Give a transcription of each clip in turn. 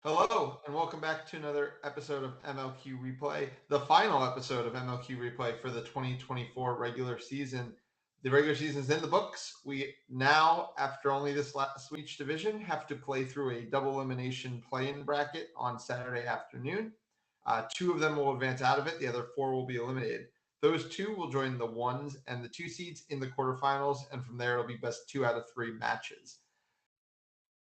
Hello, and welcome back to another episode of MLQ Replay, the final episode of MLQ Replay for the 2024 regular season. The regular season is in the books. We now, after only this last week, each division have to play through a double elimination play-in bracket on Saturday afternoon. Two of them will advance out of it. The other four will be eliminated. Those two will join the ones and the two seeds in the quarterfinals, and from there it'll be best 2 out of 3 matches.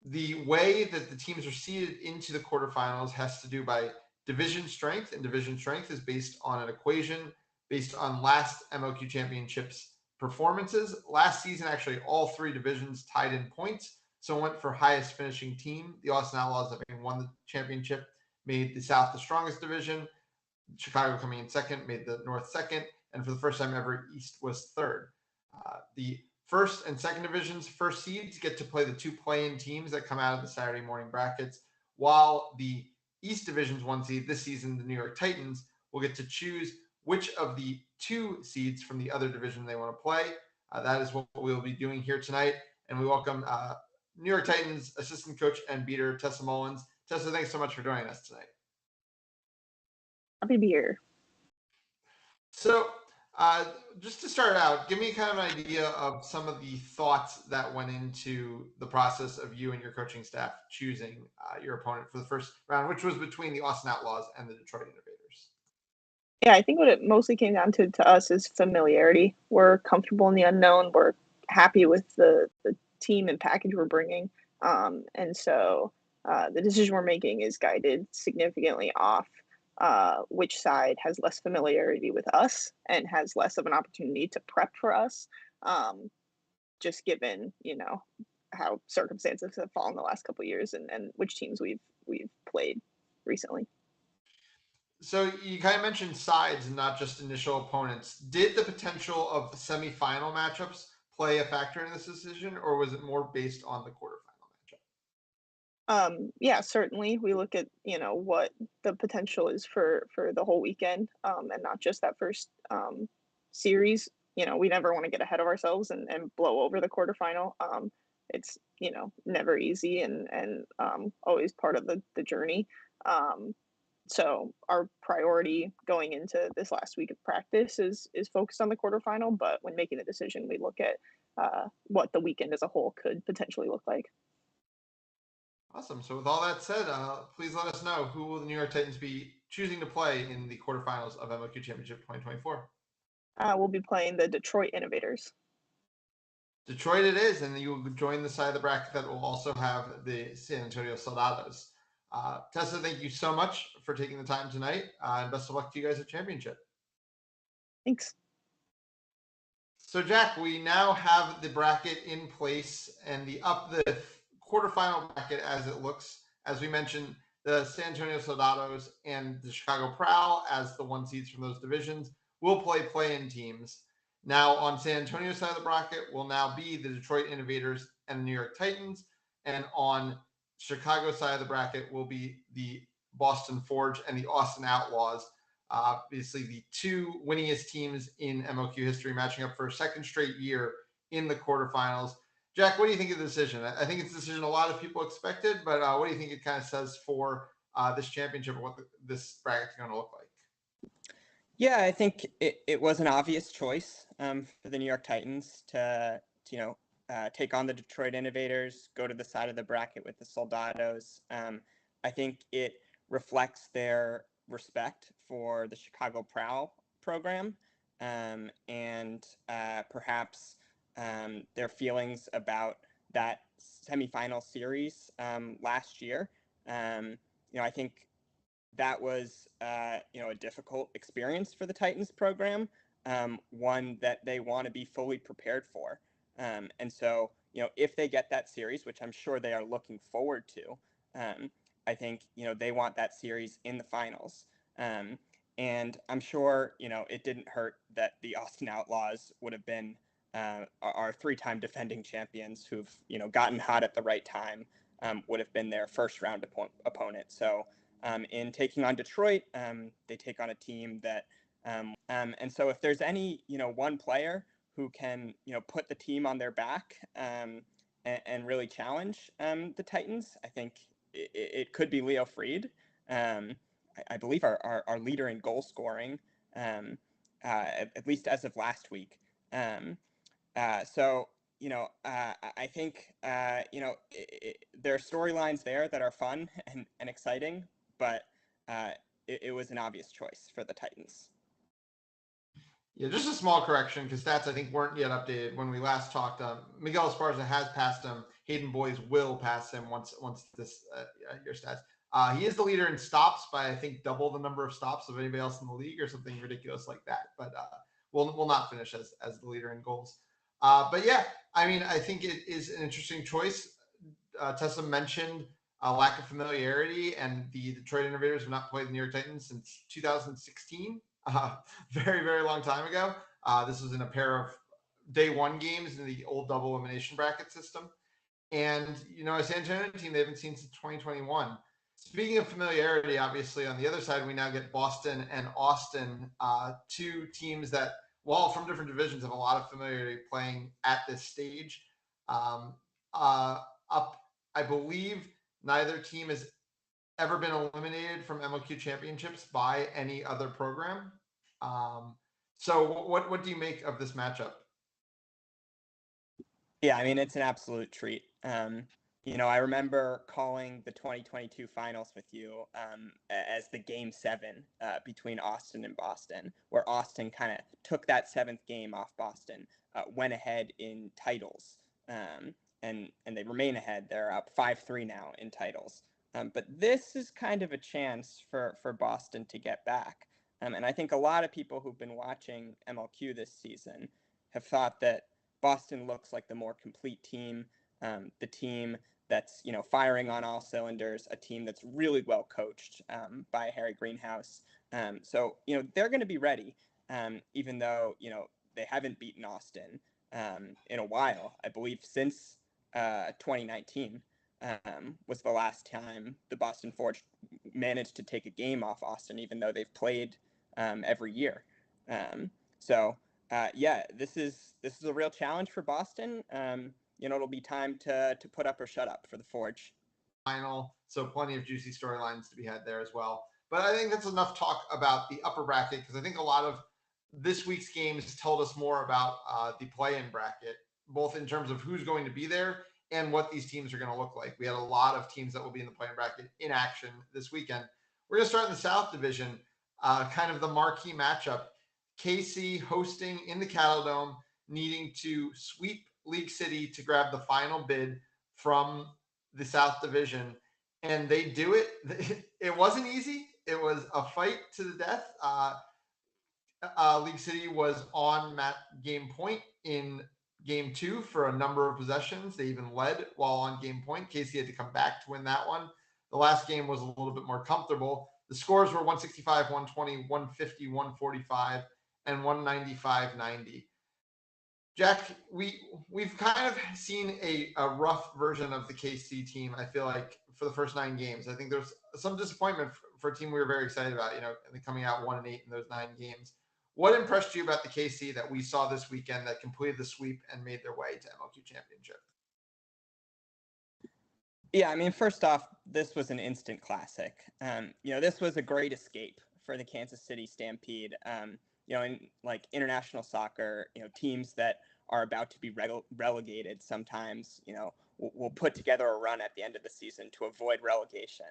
The way that the teams are seeded into the quarterfinals has to do by division strength, and division strength is based on an equation based on last MLQ championships performances. Last season, actually, all three divisions tied in points, so it went for highest finishing team. The Austin Outlaws, having won the championship, made the South the strongest division. Chicago coming in second made the North second, and for the first time ever, East was third. The first and second divisions, first seeds get to play the two play-in teams that come out of the Saturday morning brackets, while the East Division's one seed this season, the New York Titans, will get to choose which of the two seeds from the other division they want to play. That is what we'll be doing here tonight, and we welcome New York Titans assistant coach and beater Tessa Mullins. Tessa, thanks so much for joining us tonight. Happy to be here. So, just to start out, give me kind of an idea of some of the thoughts that went into the process of you and your coaching staff choosing your opponent for the first round, which was between the Austin Outlaws and the Detroit Innovators. Yeah, I think what it mostly came down to us is familiarity. We're comfortable in the unknown. We're happy with the team and package we're bringing. And so the decision we're making is guided significantly off which side has less familiarity with us and has less of an opportunity to prep for us, just given, how circumstances have fallen the last couple of years and which teams we've played recently. So you kind of mentioned sides and not just initial opponents. Did the potential of semifinal matchups play a factor in this decision, or was it more based on the quarterfinal matchup? Yeah, certainly. We look at, what the potential is for the whole weekend, and not just that first series. We never want to get ahead of ourselves and blow over the quarterfinal. It's, never easy and always part of the journey. So our priority going into this last week of practice is focused on the quarterfinal, but when making the decision, we look at what the weekend as a whole could potentially look like. Awesome. So with all that said, please let us know who will the New York Titans be choosing to play in the quarterfinals of MLQ Championship 2024. We'll be playing the Detroit Innovators. Detroit it is, and you will join the side of the bracket that will also have the San Antonio Soldados. Tessa, thank you so much for taking the time tonight, and best of luck to you guys at Championship. Thanks. So, Jack, we now have the bracket in place and the quarterfinal bracket as it looks. As we mentioned, the San Antonio Soldados and the Chicago Prowl as the one seeds from those divisions will play-in teams. Now, on San Antonio's side of the bracket will now be the Detroit Innovators and the New York Titans, and on Chicago side of the bracket will be the Boston Forge and the Austin Outlaws. Obviously, the two winningest teams in MLQ history matching up for a second straight year in the quarterfinals. Jack, what do you think of the decision? I think it's a decision a lot of people expected, but what do you think it kind of says for this championship and what this bracket's going to look like? Yeah, I think it was an obvious choice for the New York Titans to take on the Detroit Innovators, go to the side of the bracket with the Soldados. I think it reflects their respect for the Chicago Prowl program and perhaps their feelings about that semifinal series last year. I think that was a difficult experience for the Titans program, one that they want to be fully prepared for. And so, if they get that series, which I'm sure they are looking forward to, I think, they want that series in the finals. And I'm sure, it didn't hurt that the Austin Outlaws would have been our three-time defending champions who've, gotten hot at the right time, would have been their first round opponent. So in taking on Detroit, they take on a team that, and so if there's any, one player who can, put the team on their back and really challenge the Titans, I think it could be Leo Fried. I believe our leader in goal scoring, at least as of last week. So, I think, there are storylines there that are fun and exciting, but it was an obvious choice for the Titans. Yeah, just a small correction because stats I think weren't yet updated when we last talked. Miguel Esparza has passed him. Hayden Boys will pass him once this your stats. He is the leader in stops by I think double the number of stops of anybody else in the league or something ridiculous like that. But will not finish as the leader in goals. But yeah, I mean I think it is an interesting choice. Tessa mentioned a lack of familiarity, and the Detroit Innovators have not played the New York Titans since 2016. Very, very long time ago. This was in a pair of day one games in the old double elimination bracket system. And, a San Antonio team they haven't seen since 2021. Speaking of familiarity, obviously, on the other side, we now get Boston and Austin, two teams that, while from different divisions, have a lot of familiarity playing at this stage. I believe neither team has ever been eliminated from MLQ championships by any other program. So what do you make of this matchup? Yeah, I mean, it's an absolute treat. I remember calling the 2022 finals with you as the game 7 between Austin and Boston, where Austin kind of took that 7th game off Boston, went ahead in titles, and they remain ahead. They're up 5-3 now in titles. But this is kind of a chance for Boston to get back. And I think a lot of people who've been watching MLQ this season have thought that Boston looks like the more complete team, the team that's, firing on all cylinders, a team that's really well coached by Harry Greenhouse. So, they're going to be ready, even though, they haven't beaten Austin in a while. I believe since 2019 was the last time the Boston Forge managed to take a game off Austin, even though they've played every year. This is a real challenge for Boston. It'll be time to put up or shut up for the Forge. Final, so plenty of juicy storylines to be had there as well. But I think that's enough talk about the upper bracket because I think a lot of this week's games told us more about the play-in bracket, both in terms of who's going to be there and what these teams are going to look like. We had a lot of teams that will be in the play-in bracket in action this weekend. We're going to start in the South Division, kind of the marquee matchup. KC hosting in the Cattle Dome, needing to sweep League City to grab the final bid from the South Division, and they do it. It wasn't easy. It was a fight to the death. League City was on game point in game 2 for a number of possessions. They even led while on game point. KC had to come back to win that one. The last game was a little bit more comfortable. The scores were 165, 120, 150, 145, and 195-90. Jack, we've kind of seen a rough version of the KC team, I feel like, for the first 9 games. I think there's some disappointment for a team we were very excited about, and coming out 1-8 in those 9 games. What impressed you about the KC that we saw this weekend that completed the sweep and made their way to MLQ Championship? Yeah, I mean, first off, this was an instant classic. This was a great escape for the Kansas City Stampede. In like international soccer, teams that are about to be relegated sometimes, will put together a run at the end of the season to avoid relegation,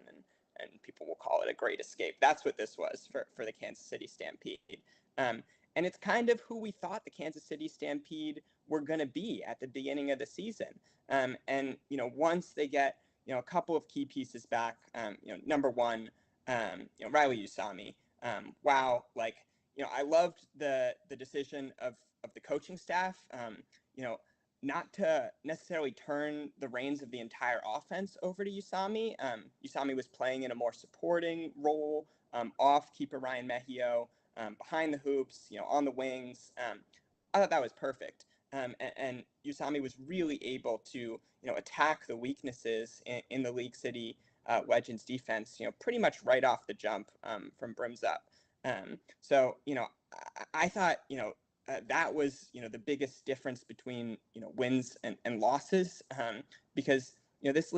and people will call it a great escape. That's what this was for the Kansas City Stampede. And it's kind of who we thought the Kansas City Stampede were going to be at the beginning of the season. Once they get, a couple of key pieces back, number one, Riley Usami. Wow, I loved the decision of the coaching staff, not to necessarily turn the reins of the entire offense over to Usami. Usami was playing in a more supporting role, off keeper Ryan Mejio, behind the hoops, on the wings. I thought that was perfect. And Usami was really able to, attack the weaknesses in the League City Legends defense, pretty much right off the jump from brims up. I thought, that was, the biggest difference between, wins and losses, because, this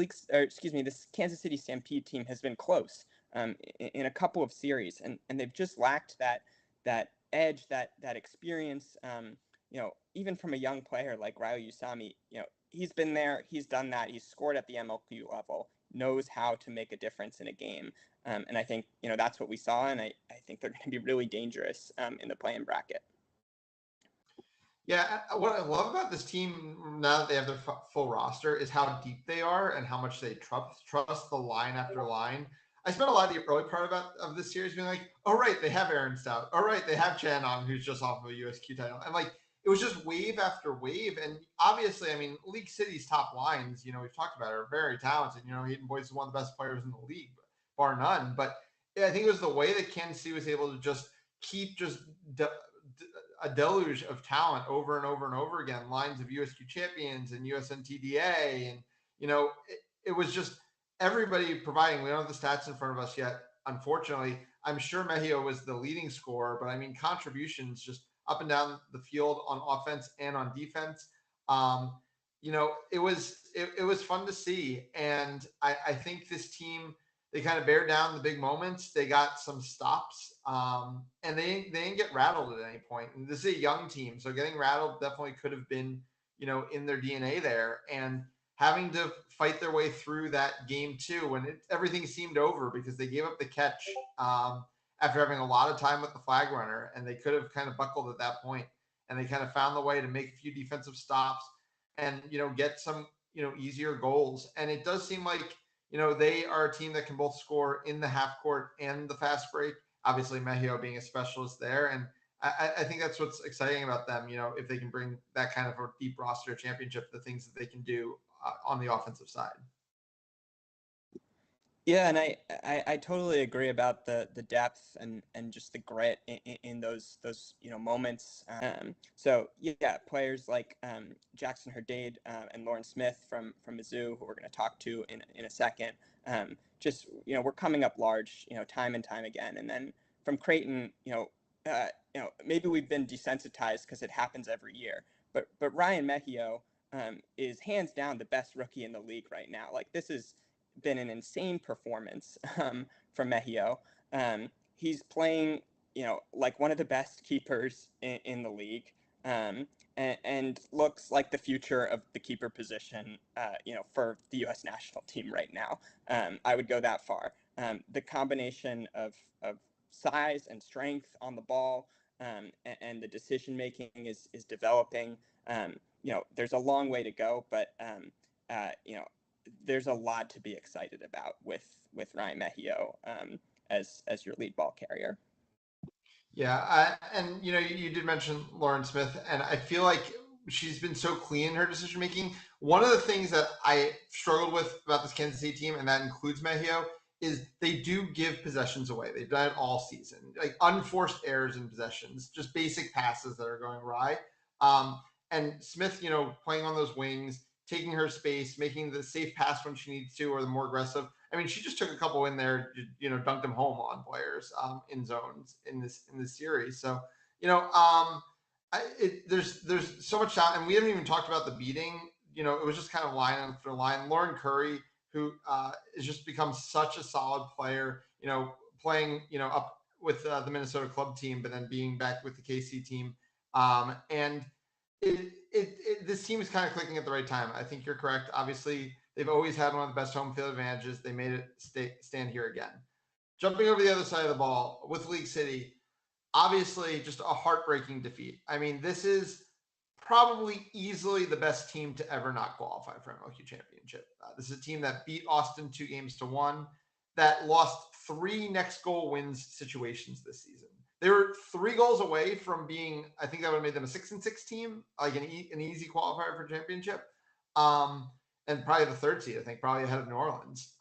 Kansas City Stampede team has been close in a couple of series, and they've just lacked that edge, that experience. Even from a young player like Ryo Usami, he's been there, he's done that, he's scored at the MLQ level, knows how to make a difference in a game. And I think, that's what we saw, and I think they're going to be really dangerous in the play-in bracket. Yeah, what I love about this team now that they have their full roster is how deep they are and how much they trust the line after line. I spent a lot of the early part of this series being like, oh, right, they have Aaron Stout. Oh, right, they have Chanon, who's just off of a USQ title. And, it was just wave after wave. And obviously, League City's top lines, we've talked about, are very talented. Hayden Boyce is one of the best players in the league, bar none. But I think it was the way that Kansas City was able to just keep a deluge of talent over and over and over again, lines of USQ champions and USNTDA. And, it was just everybody providing. We don't have the stats in front of us yet, unfortunately. I'm sure Mejio was the leading scorer, but contributions just up and down the field on offense and on defense. It was fun to see. And I think this team, they kind of bear down the big moments. They got some stops, and they didn't get rattled at any point. And this is a young team, so getting rattled definitely could have been, in their DNA there. And having to fight their way through that game two when everything seemed over because they gave up the catch after having a lot of time with the flag runner, and they could have kind of buckled at that point. And they kind of found the way to make a few defensive stops and, get some, easier goals. And it does seem like, they are a team that can both score in the half court and the fast break. Obviously, Mejio being a specialist there. And I think that's what's exciting about them, if they can bring that kind of a deep roster championship, the things that they can do on the offensive side. Yeah, and I totally agree about the depth and just the grit in those moments. So yeah, players like Jackson Herdade and Lauren Smith from Mizzou, who we're going to talk to in a second. Just we're coming up large, time and time again. And then from Creighton, maybe we've been desensitized because it happens every year. But Ryan Mejio is hands down the best rookie in the league right now. This is been an insane performance from Mejio. He's playing, like one of the best keepers in the league, and looks like the future of the keeper position, for the U.S. national team right now. I would go that far. The combination of size and strength on the ball, and the decision making is developing. There's a long way to go, but there's a lot to be excited about with Ryan Mejio as your lead ball carrier. Yeah, and you did mention Lauren Smith, and I feel like she's been so clean in her decision making. One of the things that I struggled with about this Kansas City team, and that includes Mejio, is they do give possessions away. They've done it all season, like unforced errors in possessions, just basic passes that are going awry. And Smith, playing on those wings, taking her space, making the safe pass when she needs to, or the more aggressive. She just took a couple in there, dunked them home on players in zones in this series. So, there's so much talent, and we haven't even talked about the beating. It was just kind of line after line. Lauren Curry, who has just become such a solid player, playing, up with the Minnesota club team, but then being back with the KC team. And this team is kind of clicking at the right time. I think you're correct. Obviously, they've always had one of the best home field advantages. They made it stand here again. Jumping over the other side of the ball with League City, obviously just a heartbreaking defeat. This is probably easily the best team to ever not qualify for MLQ championship. This is a team that beat Austin 2-1, that lost 3 next goal wins situations this season. They were 3 goals away from being, I think that would have made them a 6-6 team, like an easy qualifier for championship. And probably the 3rd seed, I think, probably ahead of New Orleans.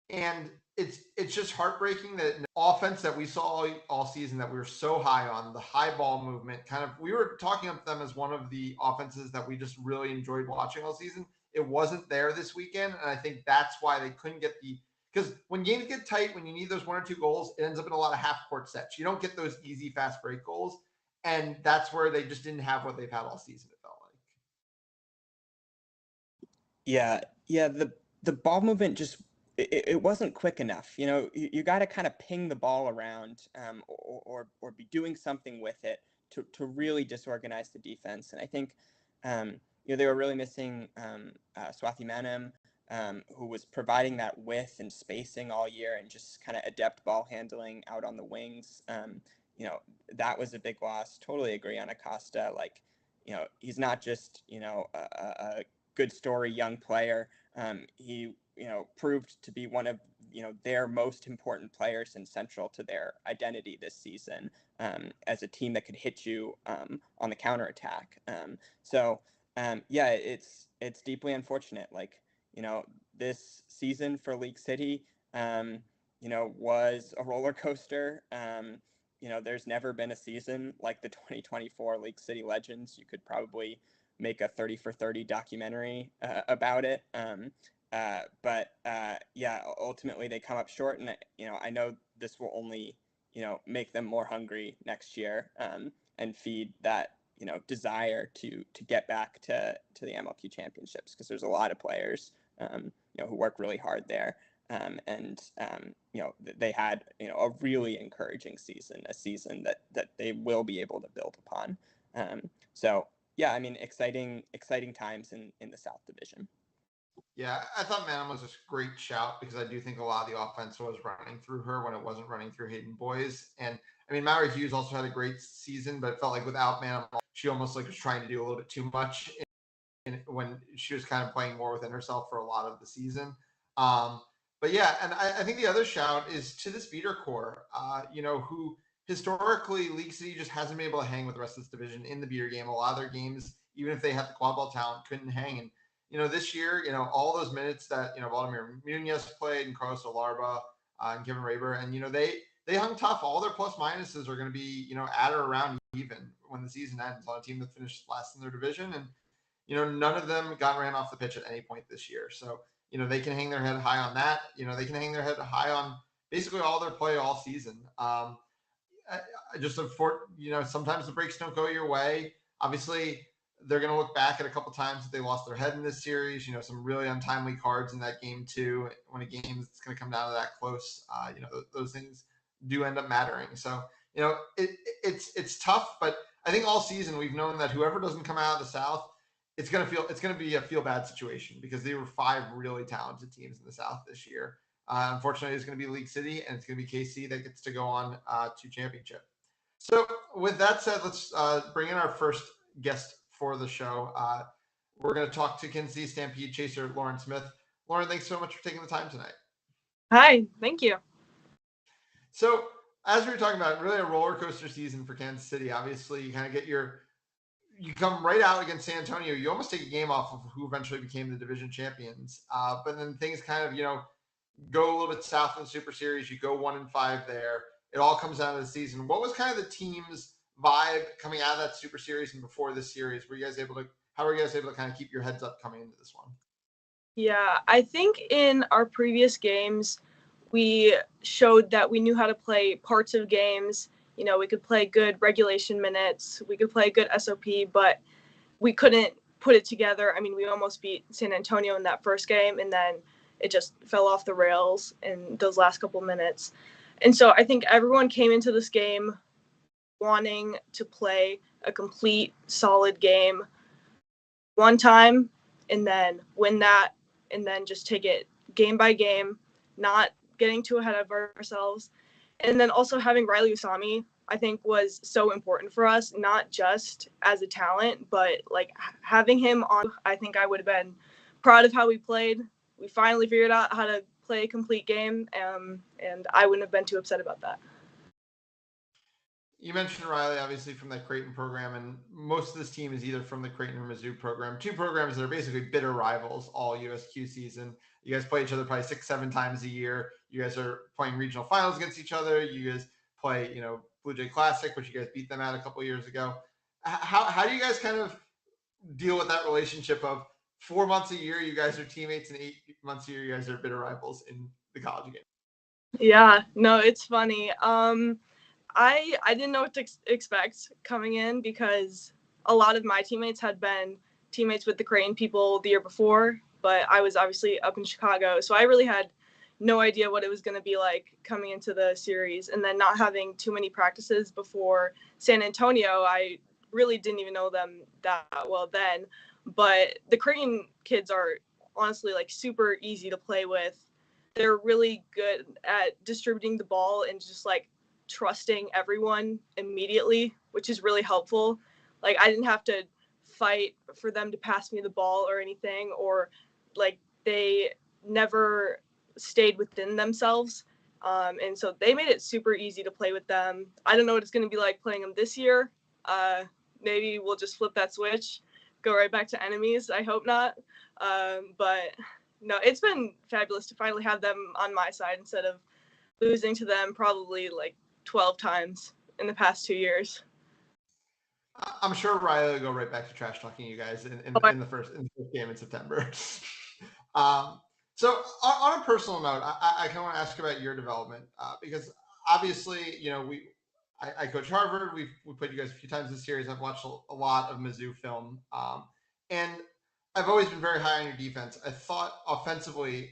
And it's just heartbreaking that an offense that we saw all season that we were so high on, the high ball movement, we were talking up them as one of the offenses that we just really enjoyed watching all season. It wasn't there this weekend, and I think that's why they couldn't get because when games get tight, when you need those 1 or 2 goals, it ends up in a lot of half-court sets. You don't get those easy, fast break goals, and that's where they just didn't have what they've had all season, it felt like. Yeah, the ball movement just it wasn't quick enough. You got to kind of ping the ball around, or be doing something with it to really disorganize the defense. And I think they were really missing Swathi Manam, who was providing that width and spacing all year, and just kind of adept ball handling out on the wings. That was a big loss. Totally agree on Acosta. Like, he's not just a good story young player. He proved to be one of their most important players and central to their identity this season, as a team that could hit you on the counterattack. Yeah, it's deeply unfortunate. Like, this season for League City, was a roller coaster. There's never been a season like the 2024 League City Legends. You could probably make a 30 for 30 documentary about it. Yeah, ultimately they come up short, and I know this will only make them more hungry next year, and feed that desire to get back to the MLQ championships, because there's a lot of players who work really hard there, and they had a really encouraging season, a season that they will be able to build upon. So yeah, I mean, exciting times in the South Division. Yeah, I thought Manam was a great shout, because I do think a lot of the offense was running through her when it wasn't running through Hayden Boys. And I mean, Mallory Hughes also had a great season, but it felt like without Manam, she almost like was trying to do a little bit too much when she was kind of playing more within herself for a lot of the season. But yeah, and I think the other shout is to this beater core, who historically League City just hasn't been able to hang with the rest of this division in the beater game. A lot of their games, even if they had the quad ball talent, couldn't hang. And this year, all those minutes that Vladimir Munoz played, and Carlos Olarba, and Kevin Raber, and they hung tough. All their plus minuses are going to be at or around even when the season ends on a team that finished last in their division. And none of them got ran off the pitch at any point this year. So they can hang their head high on that. They can hang their head high on basically all their play all season. Just sometimes the breaks don't go your way. Obviously, they're going to look back at a couple times that they lost their head in this series. Some really untimely cards in that game too. When a game is going to come down to that close, those things do end up mattering. So it's tough, but I think all season we've known that whoever doesn't come out of the South, it's going to be a feel bad situation, because they were 5 really talented teams in the South this year. Unfortunately, it's going to be League City, and it's going to be KC that gets to go on to championship. So with that said, let's bring in our first guest for the show. We're going to talk to Kinsey Stampede chaser Lauren Smith. Lauren, thanks so much for taking the time tonight. Hi, thank you. So as we were talking about, really a roller coaster season for Kansas City. Obviously, you kind of get you come right out against San Antonio. You almost take a game off of who eventually became the division champions. But then things kind of, go a little bit south in the Super Series. You go 1-5 there. It all comes down to the season. What was kind of the team's vibe coming out of that Super Series and before this series? How were you guys able to kind of keep your heads up coming into this one? Yeah, I think in our previous games, we showed that we knew how to play parts of games. We could play good regulation minutes. We could play good SOP, but we couldn't put it together. I mean, we almost beat San Antonio in that first game, and then it just fell off the rails in those last couple minutes. And so I think everyone came into this game wanting to play a complete, solid game one time, and then win that, and then just take it game by game, not getting too ahead of ourselves. And then also having Riley Usami, I think, was so important for us, not just as a talent, but like having him on. I think I would have been proud of how we played. We finally figured out how to play a complete game, and I wouldn't have been too upset about that. You mentioned Riley, obviously, from that Creighton program, and most of this team is either from the Creighton or Mizzou program. 2 programs that are basically bitter rivals all USQ season. You guys play each other probably 6-7 times a year. You guys are playing regional finals against each other. You guys play, Blue Jay Classic, which you guys beat them at a couple of years ago. How do you guys kind of deal with that relationship of 4 months a year you guys are teammates, and 8 months a year you guys are bitter rivals in the college game? Yeah, no, it's funny. I didn't know what to expect coming in, because a lot of my teammates had been teammates with the Creighton people the year before. but I was obviously up in Chicago, so I really had no idea what it was going to be like coming into the series. And then not having too many practices before San Antonio, I really didn't even know them that well then. But the Creighton kids are honestly like super easy to play with. They're really good at distributing the ball and just like trusting everyone immediately, which is really helpful. Like I didn't have to fight for them to pass me the ball or anything, or like they never stayed within themselves. And so they made it super easy to play with them. I don't know what it's going to be like playing them this year. Maybe we'll just flip that switch, go right back to enemies. I hope not. But no, it's been fabulous to finally have them on my side instead of losing to them probably like 12 times in the past 2 years. I'm sure Riley will go right back to trash talking you guys in the first game in September. So on a personal note, I kind of want to ask about your development because obviously, you know, I coach Harvard. We played you guys a few times this series. I've watched a lot of Mizzou film, and I've always been very high on your defense. I thought offensively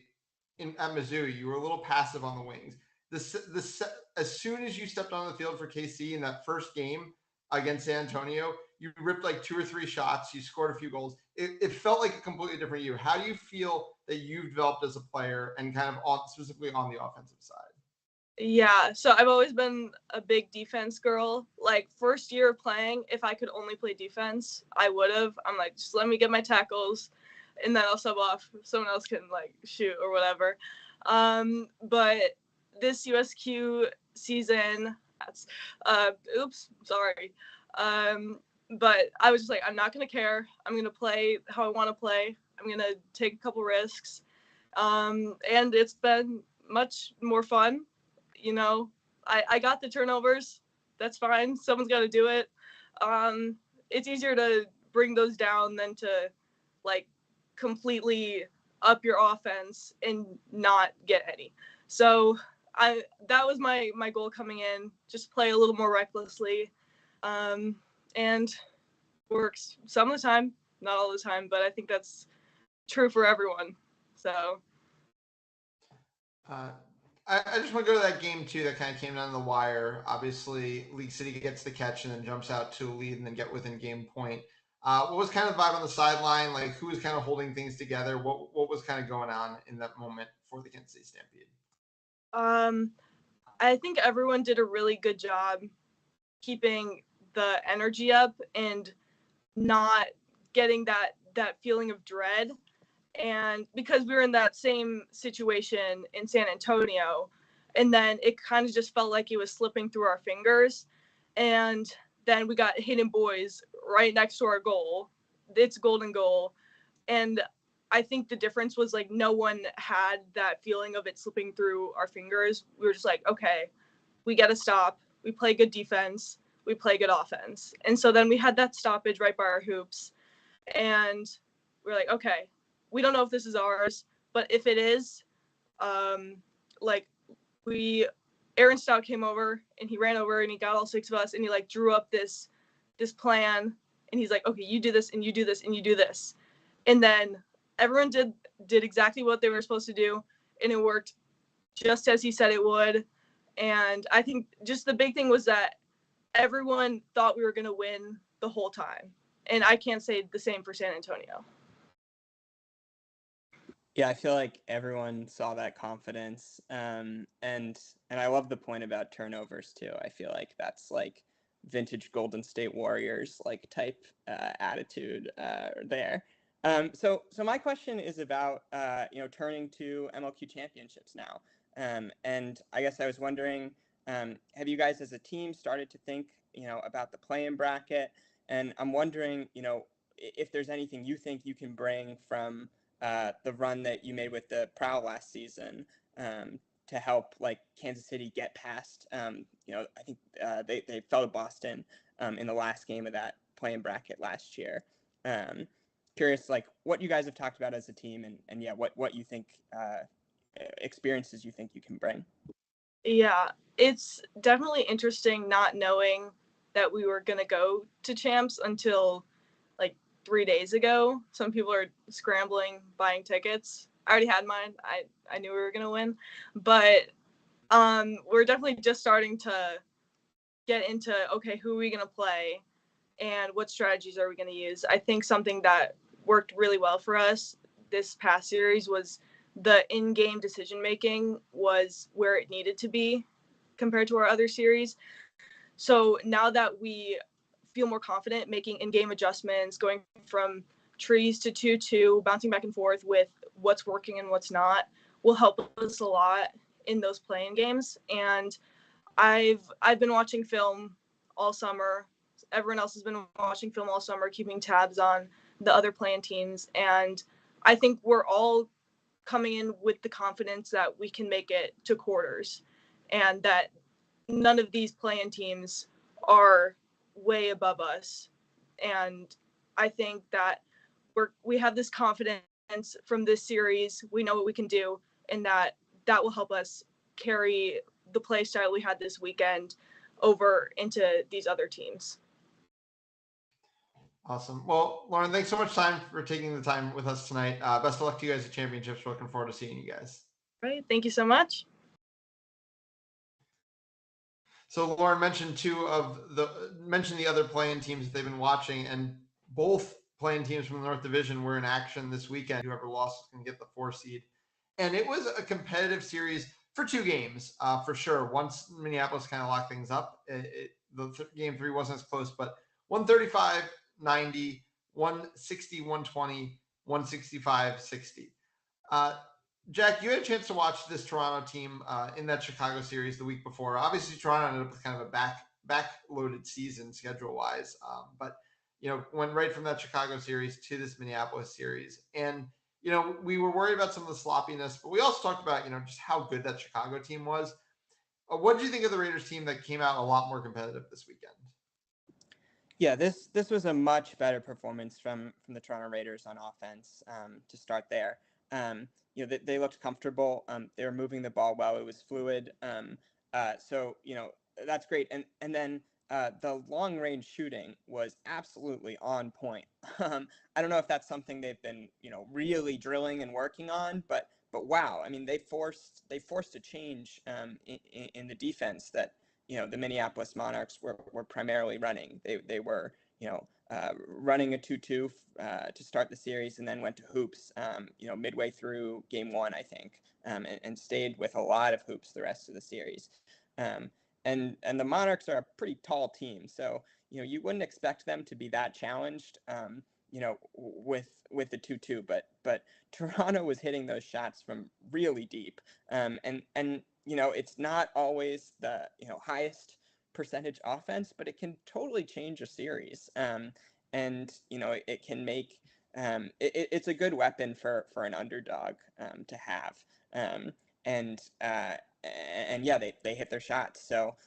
at Mizzou, you were a little passive on the wings. As soon as you stepped on the field for KC in that first game against San Antonio, you ripped like 2 or 3 shots. You scored a few goals. It felt like a completely different you. How do you feel that you've developed as a player and kind of specifically on the offensive side? Yeah, so I've always been a big defense girl. Like first year of playing, if I could only play defense, I would have. I'm like, just let me get my tackles and then I'll sub off. Someone else can like shoot or whatever. But this USQ season, that's oops, sorry. But I was just like, I'm not gonna care. I'm gonna play how I want to play. I'm gonna take a couple risks, and it's been much more fun. You know, I got the turnovers. That's fine. Someone's got to do it. It's easier to bring those down than to like completely up your offense and not get any. So that was my goal coming in. Just play a little more recklessly, and works some of the time, not all the time, but I think that's true for everyone. So. I just want to go to that game too that kind of came down the wire. Obviously, League City gets the catch and then jumps out to a lead and then get within game point. What was kind of the vibe on the sideline? Like, who was kind of holding things together? What was kind of going on in that moment for the Kansas City Stampede? I think everyone did a really good job keeping the energy up and not getting that feeling of dread. And because we were in that same situation in San Antonio, and then it kind of just felt like it was slipping through our fingers. And then we got Hidden Boys right next to our goal. It's golden goal. And I think the difference was like no one had that feeling of it slipping through our fingers. We were just like, okay, we got to stop. We play good defense. We play good offense. And so then we had that stoppage right by our hoops. And we're like, okay, we don't know if this is ours, but if it is, like Aaron Stout came over and he ran over and he got all 6 of us and he like drew up this plan and he's like, okay, you do this and you do this and you do this. And then everyone did exactly what they were supposed to do and it worked just as he said it would. And I think just the big thing was that everyone thought we were going to win the whole time. And I can't say the same for San Antonio. Yeah, I feel like everyone saw that confidence, and I love the point about turnovers too. I feel like that's like vintage Golden State Warriors like type attitude there. So my question is about turning to MLQ championships now, and I guess I was wondering, have you guys as a team started to think about the play-in bracket? And I'm wondering if there's anything you think you can bring from the run that you made with the Prowl last season to help like Kansas City get past. I think they fell to Boston in the last game of that play-in bracket last year. Curious, like what you guys have talked about as a team, and yeah, what you think experiences you think you can bring. Yeah, it's definitely interesting not knowing that we were gonna go to champs until like 3 days ago. Some people are scrambling, buying tickets. I already had mine. I knew we were going to win. But we're definitely just starting to get into, okay, who are we going to play and what strategies are we going to use? I think something that worked really well for us this past series was the in-game decision-making was where it needed to be compared to our other series. So now that we feel more confident making in-game adjustments, going from trees to 2-2, bouncing back and forth with what's working and what's not, will help us a lot in those playing games. And I've been watching film all summer. Everyone else has been watching film all summer, keeping tabs on the other playing teams. And I think we're all coming in with the confidence that we can make it to quarters and that none of these playing teams are way above us. And I think that we have this confidence from this series. We know what we can do, and that will help us carry the play style we had this weekend over into these other teams. Awesome. Well, Lauren, thanks so much for taking the time with us tonight. Best of luck to you guys at championships. We're looking forward to seeing you guys. Right. Thank you so much. So Lauren mentioned the other playing teams that they've been watching, and both playing teams from the North Division were in action this weekend. Whoever lost can get the 4 seed. And it was a competitive series for 2 games, for sure. Once Minneapolis kind of locked things up, game 3 wasn't as close, but 135-90, 160-120, 165-60. Jack, you had a chance to watch this Toronto team in that Chicago series the week before. Obviously, Toronto ended up with kind of a back-loaded season schedule-wise, but went right from that Chicago series to this Minneapolis series. And we were worried about some of the sloppiness, but we also talked about just how good that Chicago team was. What did you think of the Raiders team that came out a lot more competitive this weekend? Yeah, this was a much better performance from the Toronto Raiders on offense. To start there, they looked comfortable. They were moving the ball well. It was fluid. So that's great. And then the long range shooting was absolutely on point. I don't know if that's something they've been really drilling and working on, but wow, I mean they forced a change in the defense that the Minneapolis Monarchs were primarily running. They were running a 2-2 to start the series, and then went to hoops midway through game 1, I think, and stayed with a lot of hoops the rest of the series. And the Monarchs are a pretty tall team, so you wouldn't expect them to be that challenged with the 2-2, but Toronto was hitting those shots from really deep, and it's not always the highest percentage offense, but it can totally change a series, and it can make it's a good weapon for an underdog to have, and yeah, they hit their shots. So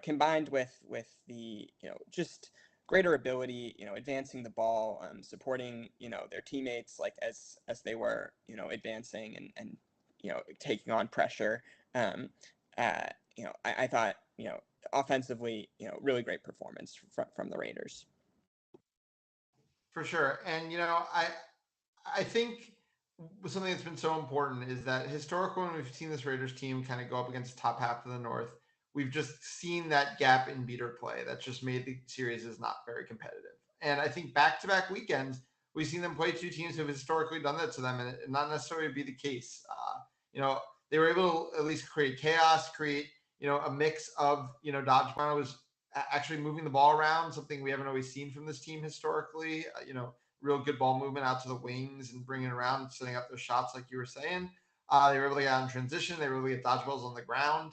combined with the just greater ability, advancing the ball, supporting their teammates like as they were advancing and taking on pressure. I thought offensively, really great performance from the Raiders. For sure. And I think something that's been so important is that historically, when we've seen this Raiders team kind of go up against the top half of the North, we've just seen that gap in beater play that's just made the series is not very competitive. And I think back-to-back weekends, we've seen them play 2 teams who have historically done that to them, and it not necessarily be the case. They were able to at least create chaos, create a mix of Dodgeball was actually moving the ball around, something we haven't always seen from this team historically. Real good ball movement out to the wings and bringing it around, setting up those shots like you were saying. They were able to get out in transition. They were able to get dodgeballs on the ground.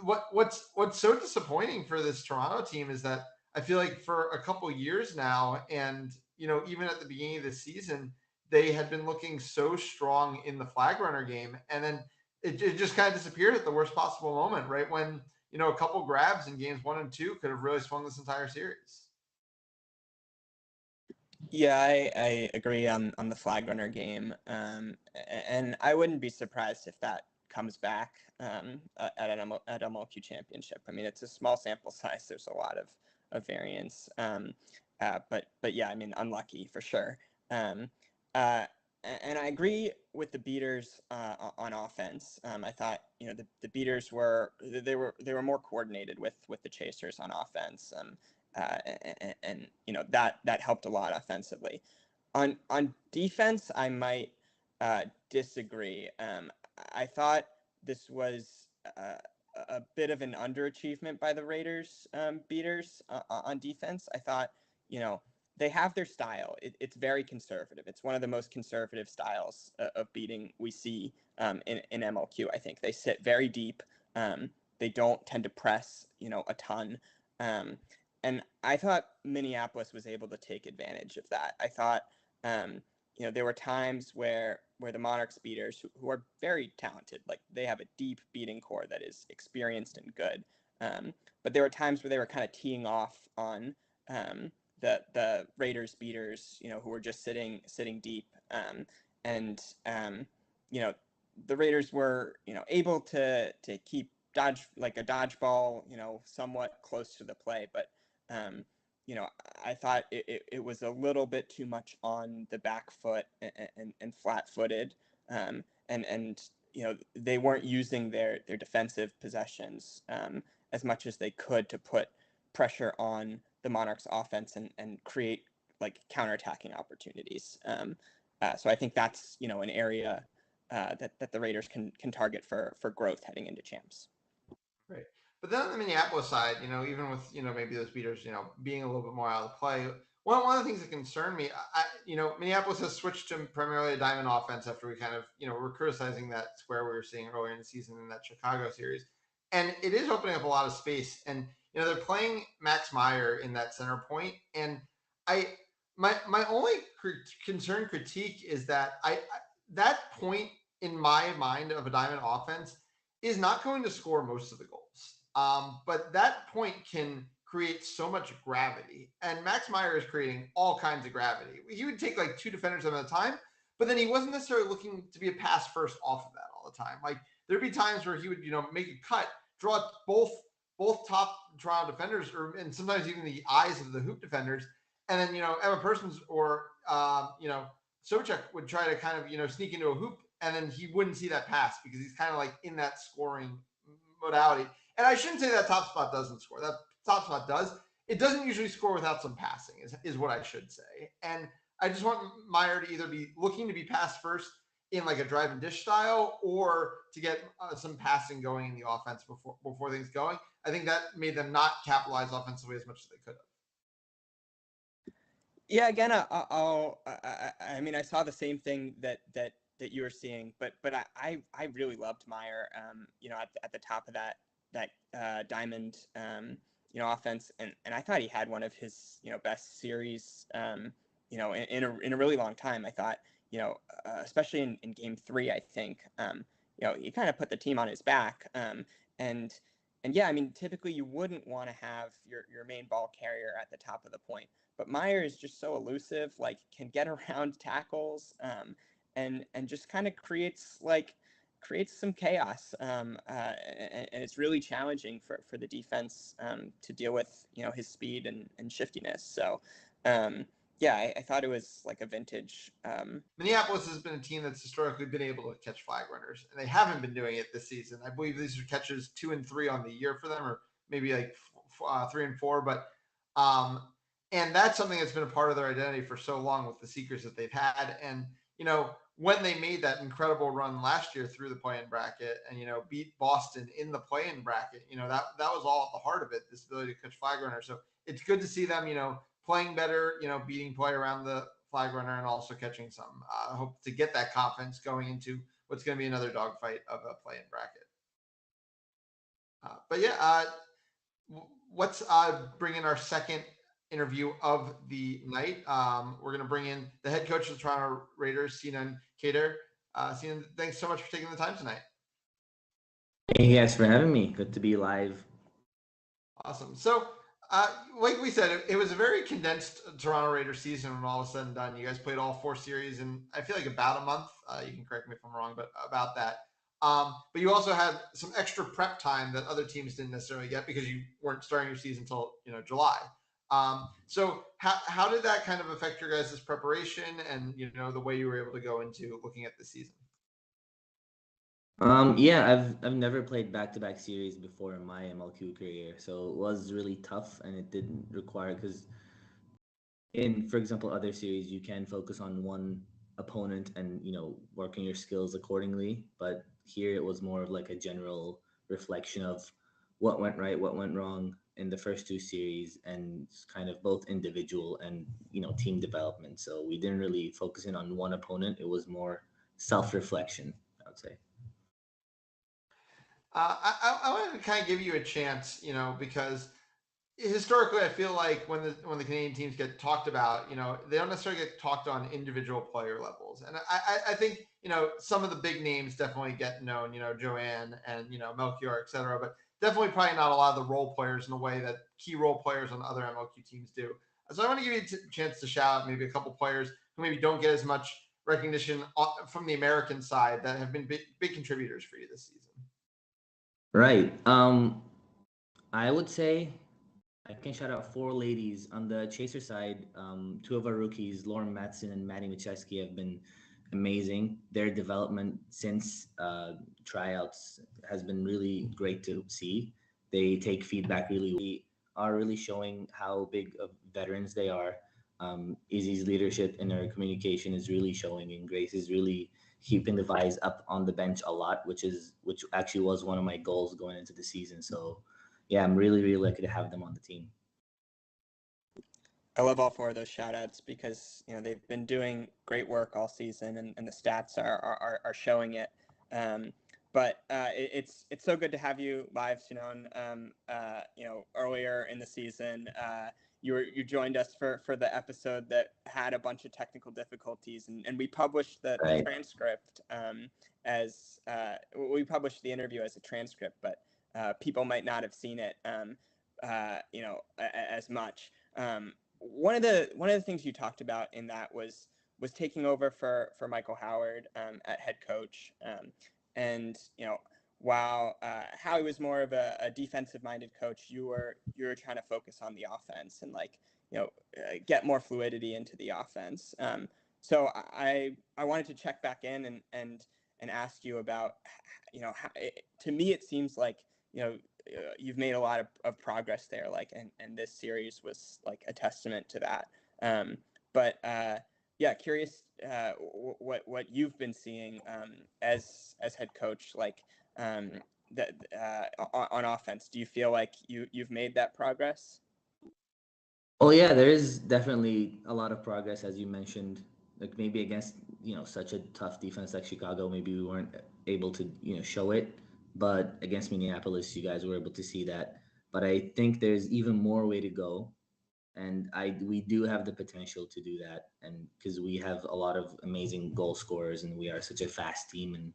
What's so disappointing for this Toronto team is that I feel like for a couple years now, and even at the beginning of the season, they had been looking so strong in the flag runner game, and then it just kind of disappeared at the worst possible moment, right when a couple grabs in games 1 and 2 could have really swung this entire series. Yeah, I agree on the flag runner game, and I wouldn't be surprised if that comes back at MLQ Championship. I mean, it's a small sample size. There's a lot of variance. but yeah, I mean, unlucky for sure. And I agree with the beaters on offense. I thought, the beaters were more coordinated with the chasers on offense, and that helped a lot offensively. On defense, I might disagree. I thought this was a bit of an underachievement by the Raiders beaters on defense. I thought, they have their style. It's very conservative. It's one of the most conservative styles of beating we see in MLQ. I think they sit very deep. They don't tend to press, a ton. And I thought Minneapolis was able to take advantage of that. I thought, there were times where the Monarchs beaters, who are very talented, like they have a deep beating core that is experienced and good. But there were times where they were kind of teeing off on the Raiders beaters, who were just sitting deep. And the Raiders were, able to keep a dodgeball, somewhat close to the play, but I thought it was a little bit too much on the back foot and flat-footed, and they weren't using their defensive possessions as much as they could to put pressure on the Monarchs offense and create like counterattacking opportunities. So I think that's an area that the Raiders can target for growth heading into champs. Right. But then on the Minneapolis side, even with, maybe those beaters, being a little bit more out of the play, one of the things that concerned me, Minneapolis has switched to primarily a diamond offense after we kind of, were criticizing that square we were seeing earlier in the season in that Chicago series. And it is opening up a lot of space. And, they're playing Max Meyer in that center point. And my only critique is that that point in my mind of a diamond offense is not going to score most of the goals. But that point can create so much gravity. And Max Meyer is creating all kinds of gravity. He would take like 2 defenders at a time, but then he wasn't necessarily looking to be a pass first off of that all the time. Like there'd be times where he would, make a cut, draw both top Toronto defenders, and sometimes even the eyes of the hoop defenders. And then, Emma Persons or, Sobchak would try to kind of, sneak into a hoop, and then he wouldn't see that pass because he's kind of like in that scoring modality. And I shouldn't say that top spot doesn't score. That top spot does. It doesn't usually score without some passing is what I should say. And I just want Meyer to either be looking to be pass first in like a drive and dish style, or to get some passing going in the offense before things going. I think that made them not capitalize offensively as much as they could have. Yeah, again, I mean, I saw the same thing that you were seeing, but I really loved Meyer, at the top of that diamond, offense, and I thought he had one of his, best series, in a really long time. I thought, especially in game 3, I think, he kind of put the team on his back, and yeah, I mean, typically you wouldn't want to have your main ball carrier at the top of the point, but Meyer is just so elusive, like can get around tackles, and just kind of creates some chaos, and it's really challenging for the defense to deal with, his speed and shiftiness. So yeah, I thought it was like a vintage. Minneapolis has been a team that's historically been able to catch flag runners, and they haven't been doing it this season. I believe these are catches 2 and 3 on the year for them, or maybe like 3 and 4. But and that's something that's been a part of their identity for so long with the seekers that they've had. And when they made that incredible run last year through the play-in bracket and beat Boston in the play-in bracket, that was all at the heart of it, this ability to catch flag runners. So it's good to see them playing better, beating play around the flag runner and also catching some. I hope to get that confidence going into what's going to be another dogfight of a play-in bracket. But yeah, let's bring in our second interview of the night. We're going to bring in the head coach of the Toronto Raiders, Sinan Kader. Sinan, thanks so much for taking the time tonight. Thank you guys for having me. Good to be live. Awesome. So, like we said, it was a very condensed Toronto Raiders season when all was said and done. You guys played all 4 series in, I feel like, about a month. You can correct me if I'm wrong, but about that. But you also had some extra prep time that other teams didn't necessarily get because you weren't starting your season until July. So how did that kind of affect your guys' preparation and the way you were able to go into looking at the season? Yeah, I've never played back-to-back series before in my MLQ career, so it was really tough, and it didn't require, because for example, other series you can focus on one opponent and working your skills accordingly, but here it was more of like a general reflection of what went right, what went wrong in the first two series, and kind of both individual and team development. So we didn't really focus in on one opponent. It was more self-reflection, I would say. I wanted to kind of give you a chance, because historically, I feel like when the Canadian teams get talked about, they don't necessarily get talked on individual player levels. And I think, some of the big names definitely get known, Joanne and, Melchior, et cetera, but definitely probably not a lot of the role players in the way that key role players on other MLQ teams do. So I want to give you a chance to shout out maybe a couple players who maybe don't get as much recognition from the American side that have been big contributors for you this season. Right. I would say I can shout out four ladies on the chaser side. Two of our rookies, Lauren Matson and Maddie Micheski, have been amazing. Their development since tryouts has been really great to see. They take feedback really are really showing how big of veterans they are. Izzy's leadership in her communication is really showing, and Grace is really keeping the vibes up on the bench a lot, which actually was one of my goals going into the season. So yeah, I'm really, really lucky to have them on the team. I love all four of those shout outs because they've been doing great work all season, and the stats are showing it. But it's so good to have you live, Sinon. Earlier in the season, you joined us for the episode that had a bunch of technical difficulties, and we published the transcript as we published the interview as a transcript, but people might not have seen it, as much. One of the things you talked about in that was taking over for Michael Howard at head coach, and while Howie was more of a defensive minded coach, you were trying to focus on the offense and get more fluidity into the offense. So I wanted to check back in and ask you about how, to me it seems like you've made a lot of progress there, and this series was a testament to that. But yeah, curious what you've been seeing as head coach, that on offense. Do you feel like you've made that progress? Oh yeah, there is definitely a lot of progress, as you mentioned. Maybe against such a tough defense like Chicago, maybe we weren't able to show it, but against Minneapolis, you guys were able to see that. But I think there's even more way to go, and we do have the potential to do that, and because we have a lot of amazing goal scorers, and we are such a fast team, and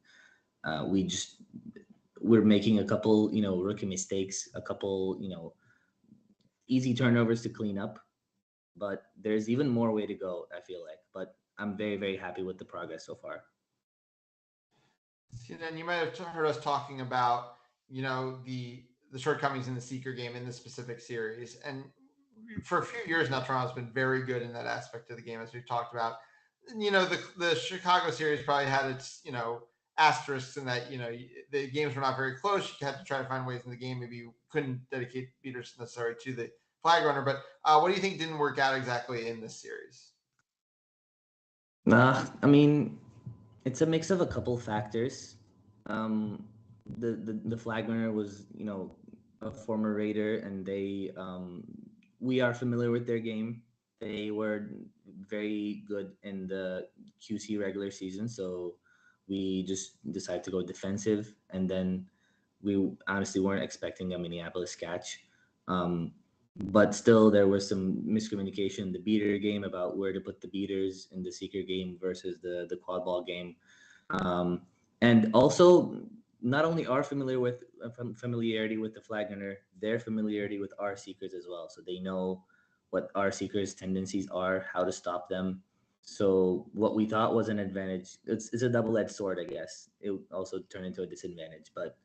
we're making a couple rookie mistakes, a couple easy turnovers to clean up. But there's even more way to go, I feel like. But I'm very, very happy with the progress so far. Then you might have heard us talking about, the shortcomings in the seeker game in this specific series. And for a few years now, Toronto's been very good in that aspect of the game, as we've talked about. The Chicago series probably had its, asterisks in that, the games were not very close. You had to try to find ways in the game. Maybe you couldn't dedicate beaters necessarily to the flag runner. But what do you think didn't work out exactly in this series? I mean, it's a mix of a couple factors. The flag runner was, a former Raider, and we are familiar with their game. They were very good in the QC regular season, so we just decided to go defensive, and then we honestly weren't expecting a Minneapolis catch. But still, there was some miscommunication in the beater game about where to put the beaters in the seeker game versus the quadball game. And also, not only our familiarity with the flag runner, their familiarity with our seekers as well. So they know what our seekers' tendencies are, how to stop them. So what we thought was an advantage, it's a double-edged sword, I guess. It also turned into a disadvantage. But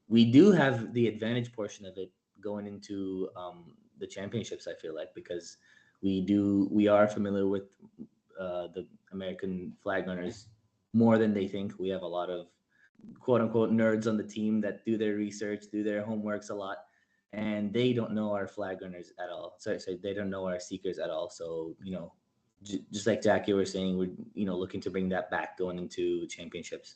we do have the advantage portion of it going into the championships. I feel like because we are familiar with the American flag runners more than they think. We have a lot of quote unquote nerds on the team that do their research, do their homeworks a lot, and they don't know our flag runners at all. Sorry, they don't know our seekers at all. So just like Jackie was saying, we're looking to bring that back going into championships.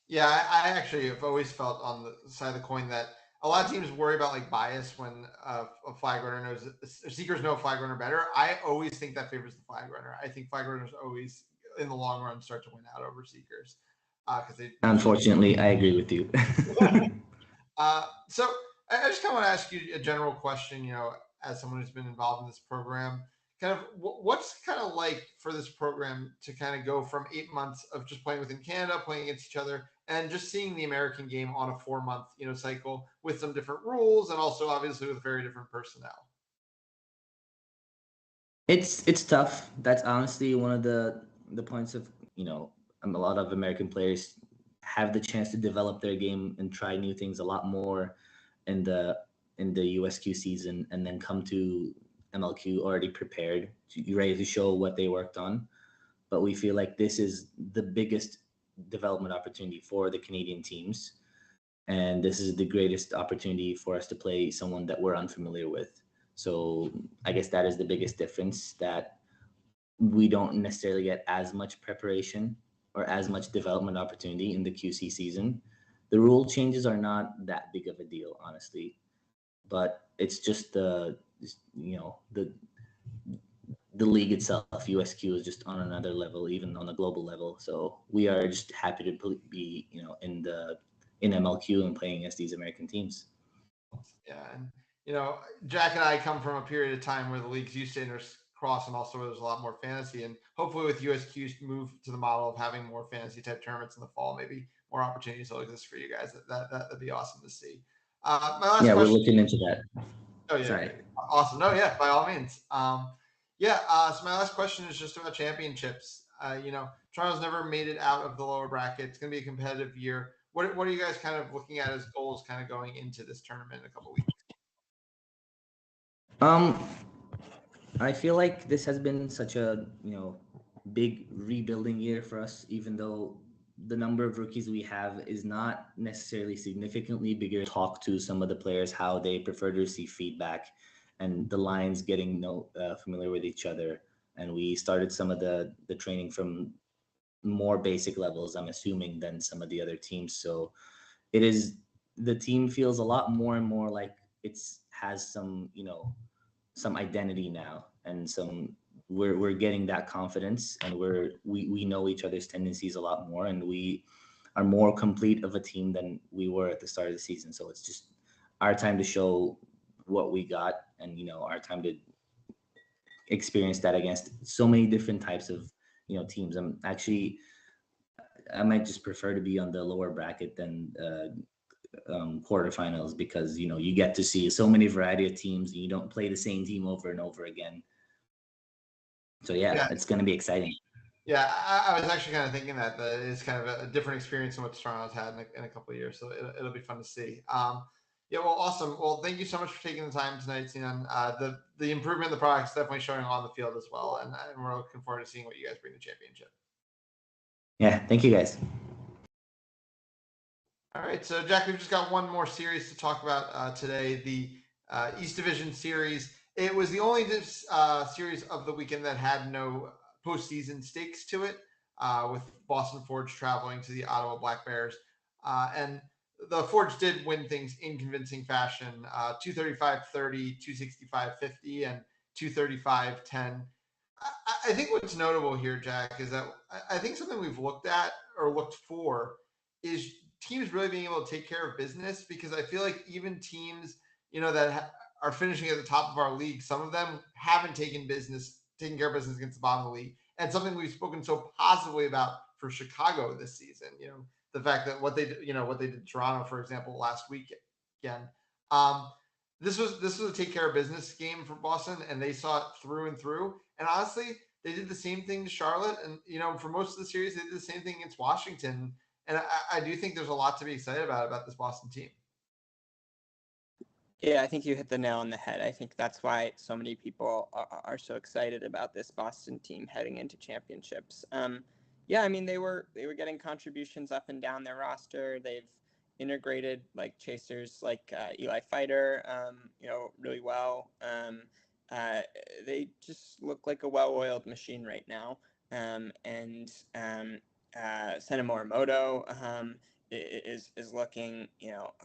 Yeah, I actually have always felt on the side of the coin that a lot of teams worry about like bias when a flag runner knows seekers know a flag runner better. I always think that favors the flag runner. I think flag runners always, in the long run, start to win out over seekers because they. Unfortunately, I agree with you. So I just kind of want to ask you a general question. As someone who's been involved in this program, kind of what's kind of like for this program to kind of go from 8 months of just playing within Canada, playing against each other, and just seeing the American game on a 4-month, cycle with some different rules and also obviously with very different personnel. It's tough. That's honestly one of the points of a lot of American players have the chance to develop their game and try new things a lot more in the USQ season, and then come to MLQ already prepared, ready to show what they worked on. But we feel like this is the biggest development opportunity for the Canadian teams, and this is the greatest opportunity for us to play someone that we're unfamiliar with. So I guess that is the biggest difference, that we don't necessarily get as much preparation or as much development opportunity in the QC season. The rule changes are not that big of a deal, honestly, but it's just the league itself. USQ is just on another level, even on a global level. So we are just happy to be in MLQ and playing against these American teams. Yeah, and Jack and I come from a period of time where the leagues used to intercross, and also there's a lot more fantasy. And hopefully, with USQ's move to the model of having more fantasy type tournaments in the fall, maybe more opportunities will exist for you guys. That'd be awesome to see. My last question. We're looking into that. Oh yeah, Sorry. Awesome. No, yeah, by all means. So my last question is just about championships. Toronto's never made it out of the lower bracket. It's going to be a competitive year. What are you guys kind of looking at as goals kind of going into this tournament in a couple weeks? I feel like this has been such a big rebuilding year for us, even though the number of rookies we have is not necessarily significantly bigger. Talk to some of the players how they prefer to receive feedback, and the lines getting familiar with each other. And we started some of the training from more basic levels, I'm assuming, than some of the other teams. So the team feels a lot more and more like has some some identity now, and we're getting that confidence, and we know each other's tendencies a lot more, and we are more complete of a team than we were at the start of the season. So it's just our time to show what we got, and our time to experience that against so many different types of teams. I might just prefer to be on the lower bracket than quarterfinals, because you get to see so many variety of teams, and you don't play the same team over and over again. So yeah. It's going to be exciting. Yeah, I was actually kind of thinking that is kind of a different experience than what Toronto's had in a couple of years. So it'll be fun to see. Well, awesome. Well, thank you so much for taking the time tonight, Sinan. The improvement in the product is definitely showing on the field as well, and we're looking forward to seeing what you guys bring to the championship. Yeah, thank you guys. All right, so Jack, we've just got one more series to talk about today, the East Division Series. It was the only series of the weekend that had no postseason stakes to it, with Boston Forge traveling to the Ottawa Black Bears. And the Forge did win things in convincing fashion, 235-30, 265-50, and 235-10. I think what's notable here, Jack, is that I think something we've looked at or looked for is teams really being able to take care of business, because I feel like even teams, that are finishing at the top of our league, some of them haven't taken care of business against the bottom of the league. And something we've spoken so positively about for Chicago this season, the fact that what they did in Toronto, for example, last week again. This was a take care of business game for Boston, and they saw it through and through. And honestly, they did the same thing to Charlotte, and for most of the series, they did the same thing against Washington. And I do think there's a lot to be excited about this Boston team. Yeah, I think you hit the nail on the head. I think that's why so many people are so excited about this Boston team heading into championships. Yeah, I mean they were getting contributions up and down their roster. They've integrated like chasers like Eli Fighter, really well. They just look like a well-oiled machine right now. And Sena Morimoto is looking,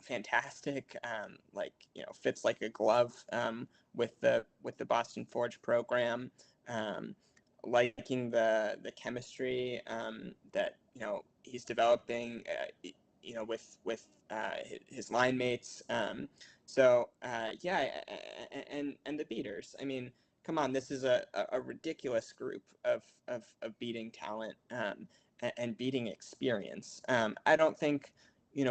fantastic. Fits like a glove with the Boston Forge program. Liking the chemistry that he's developing. With his line mates. Yeah, and the beaters. I mean, come on, this is a ridiculous group of beating talent and beating experience. I don't think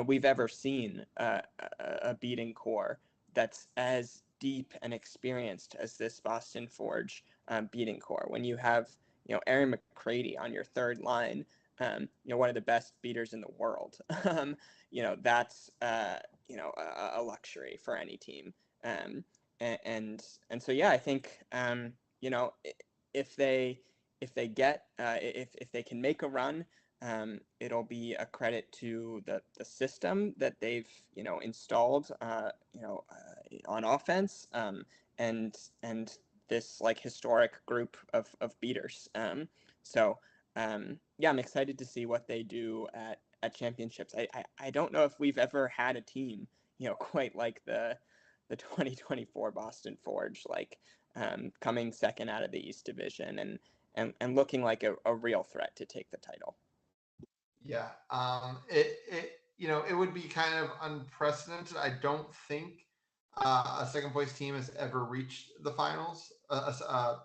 we've ever seen a beating core that's as deep and experienced as this Boston Forge beating core. When you have Aaron McCready on your third line, one of the best beaters in the world. That's a luxury for any team. And so yeah, I think if they get if they can make a run, it'll be a credit to the system that they've installed on offense, and this like historic group of beaters. Yeah, I'm excited to see what they do at championships. I don't know if we've ever had a team quite like the 2024 Boston Forge, like coming second out of the East Division and looking like a real threat to take the title. Yeah, it would be kind of unprecedented. I don't think a second place team has ever reached the finals. A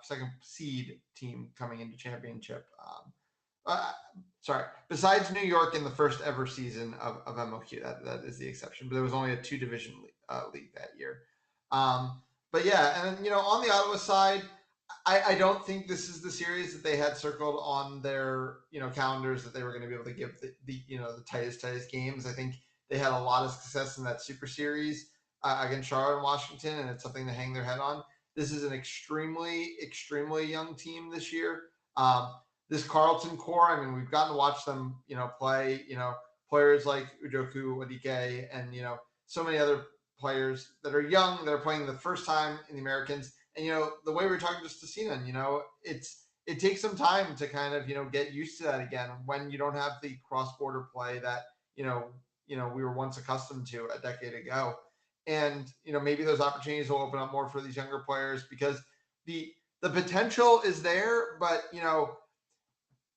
second seed team coming into championship. Sorry, besides New York in the first ever season of MLQ, that is the exception. But there was only a 2-division league that year. But yeah, and then on the Ottawa side, I don't think this is the series that they had circled on their calendars that they were going to be able to give the tightest games. I think they had a lot of success in that Super Series against Charlotte and Washington, and it's something to hang their head on. This is an extremely young team this year. This Carleton core, I mean, we've gotten to watch them play. Players like Udoku Wadike and so many other players that are young that are playing the first time in the Americans. And the way we were talking just to Sinan, it takes some time to kind of get used to that again when you don't have the cross-border play that we were once accustomed to a decade ago. And maybe those opportunities will open up more for these younger players because the potential is there, but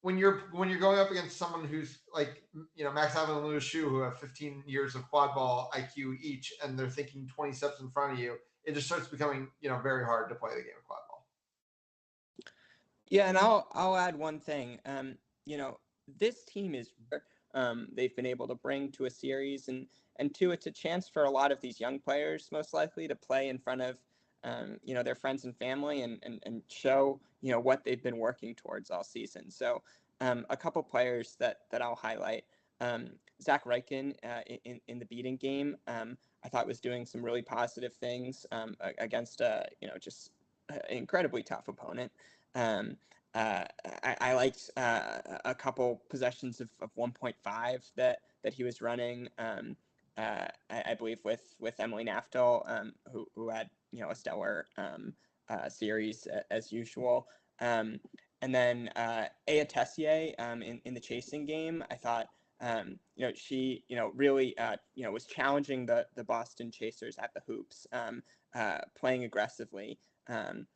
when you're going up against someone who's like Max Alvin and Louis Shu, who have 15 years of quad ball IQ each, and they're thinking 20 steps in front of you, it just starts becoming very hard to play the game of quad ball. Yeah, and I'll add one thing. This team is they've been able to bring to a series, and two, it's a chance for a lot of these young players most likely to play in front of their friends and family and show what they've been working towards all season. So a couple players that I'll highlight. Zach Reichen in the beating game, I thought was doing some really positive things against just an incredibly tough opponent. I liked a couple possessions of 1.5 that he was running. I believe with Emily Naftel, who had a stellar series as usual. And then Aya Tessier in the chasing game, I thought she really was challenging the Boston Chasers at the hoops, playing aggressively, and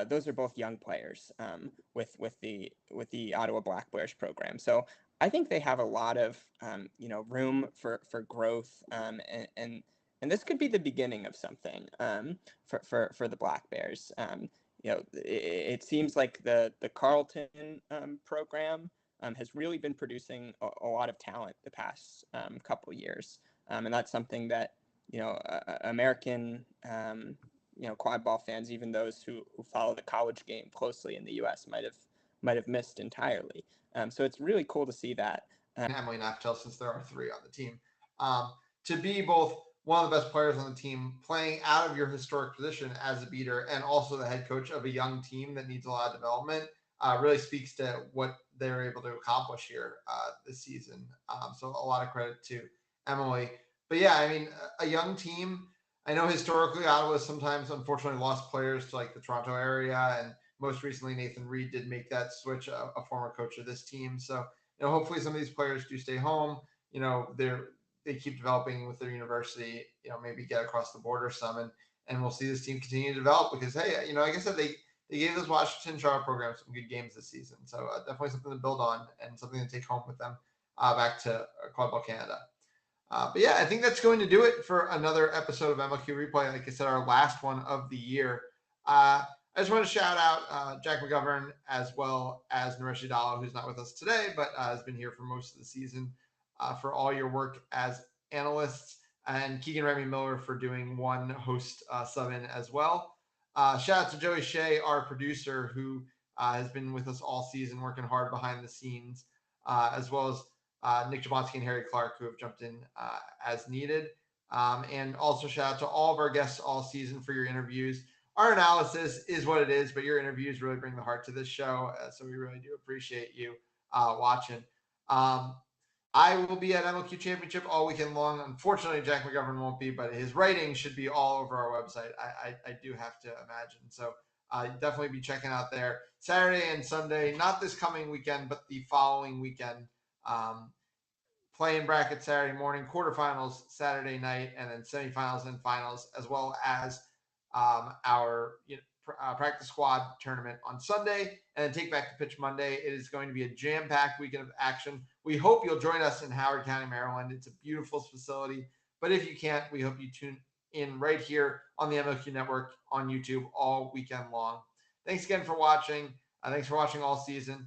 those are both young players with the Ottawa Black Bears program. So I think they have a lot of room for growth, and this could be the beginning of something for the Black Bears. It seems like the Carleton program has really been producing a lot of talent the past couple years, and that's something that American quad ball fans, even those who follow the college game closely in the U.S., might have missed entirely. So it's really cool to see that. Emily Naftel, since there are 3 on the team, to be both one of the best players on the team, playing out of your historic position as a beater and also the head coach of a young team that needs a lot of development, really speaks to what they're able to accomplish here this season. So a lot of credit to Emily. But yeah, I mean, a young team. I know historically Ottawa sometimes unfortunately lost players to like the Toronto area, and most recently Nathan Reed did make that switch, a former coach of this team. So hopefully some of these players do stay home. They keep developing with their university. Maybe get across the border some, and we'll see this team continue to develop because hey, like I said, they gave this Washington Charlotte program some good games this season. So definitely something to build on and something to take home with them back to Quadball Canada. But yeah, I think that's going to do it for another episode of MLQ Replay. Like I said, our last one of the year. I just want to shout out Jack McGovern as well as Naresh Udala, who's not with us today, but has been here for most of the season for all your work as analysts, and Keegan Remy Miller for doing one host sub-in as well. Shout out to Joey Shea, our producer, who has been with us all season, working hard behind the scenes, as well as Nick Jablonski and Harry Clark, who have jumped in as needed. And also shout out to all of our guests all season for your interviews. Our analysis is what it is, but your interviews really bring the heart to this show. So we really do appreciate you watching. I will be at MLQ Championship all weekend long. Unfortunately, Jack McGovern won't be, but his writing should be all over our website. I do have to imagine. So definitely be checking out there. Saturday and Sunday, not this coming weekend, but the following weekend. Playing bracket Saturday morning, quarterfinals Saturday night, and then semifinals and finals, as well as our practice squad tournament on Sunday, and then take back to pitch Monday. It is going to be a jam-packed weekend of action. We hope you'll join us in Howard County, Maryland. It's a beautiful facility, but if you can't, we hope you tune in right here on the MLQ Network on YouTube all weekend long. Thanks again for watching. Thanks for watching all season.